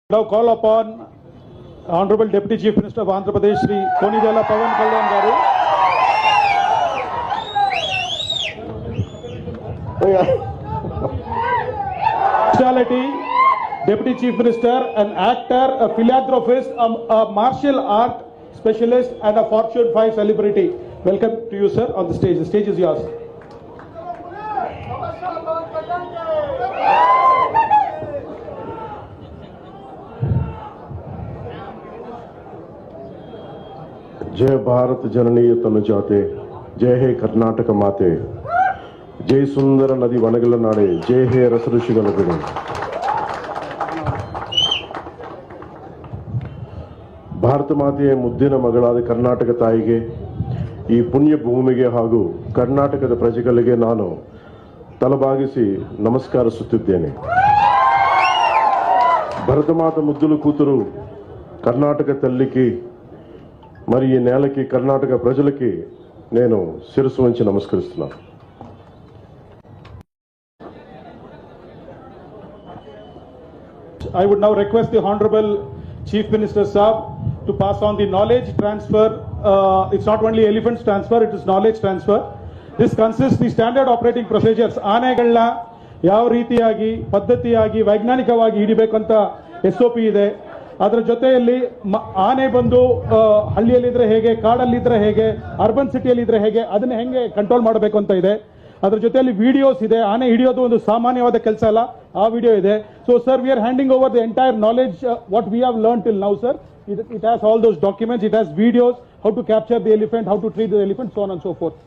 Now call upon Honorable Deputy Chief Minister of Andhra Pradesh, Shri Konidela Pawan Kalyan Garu. Speciality, Deputy Chief Minister, an actor, a philanthropist, a martial art specialist, and a Fortune 5 celebrity. Welcome to you, sir, on the stage. The stage is yours. जय भारत जननी तनु जाते, जय हे कर्नाटक माते, जय सुंदर नदी वनगल नाडे, जय हे रस ऋषिगल बिडे. ಭಾರತ ಮಾತೆಯ ಮುದ್ದಿನ ಮಗಳಾದ ಕರ್ನಾಟಕ ತಾಯಿಗೆ, ಈ ಪುಣ್ಯ ಭೂಮಿಗೆ ಹಾಗೂ ಕರ್ನಾಟಕದ ಪ್ರಜೆಗಳಿಗೆ ನಾನು ತಲೆಬಾಗಿಸಿ ನಮಸ್ಕರಿಸುತ್ತಿದ್ದೇನೆ. భరత మాత ముద్దులు కూతురు కర్ణాటక తల్లికి మరి ఈ నేలకి కర్ణాటక ప్రజలకి నేను శిరస్సు వంచి నమస్కరిస్తున్నాను. I would now request the Honorable Chief Minister Saab to pass on the knowledge transfer. It's not only elephants transfer, it is knowledge transfer. This consists the standard operating procedures. ಆನೆಗಳನ್ನ ಯಾವ ರೀತಿಯಾಗಿ ಪದ್ಧತಿಯಾಗಿ ವೈಜ್ಞಾನಿಕವಾಗಿ ಹಿಡಿಬೇಕಂತ SOP ಇದೆ. ಅದರ ಜೊತೆಯಲ್ಲಿ ಆನೆ ಬಂದು ಹಳ್ಳಿಯಲ್ಲಿದ್ರೆ ಹೇಗೆ, ಕಾಡಲ್ಲಿದ್ರೆ ಹೇಗೆ, ಅರ್ಬನ್ ಸಿಟಿಯಲ್ಲಿದ್ರೆ ಹೇಗೆ, ಅದನ್ನ ಹೆಂಗೆ ಕಂಟ್ರೋಲ್ ಮಾಡಬೇಕು ಅಂತ ಇದೆ. ಅದರ ಜೊತೆಯಲ್ಲಿ ವಿಡಿಯೋಸ್ ಇದೆ. ಆನೆ ಹಿಡಿಯೋದು ಒಂದು ಸಾಮಾನ್ಯವಾದ ಕೆಲಸ ಅಲ್ಲ, ಆ ವಿಡಿಯೋ ಇದೆ. So sir, we are handing over the entire knowledge what we have learn till now sir. It has all those documents, it has videos, how to capture the elephant, how to treat the elephant, so on and so forth.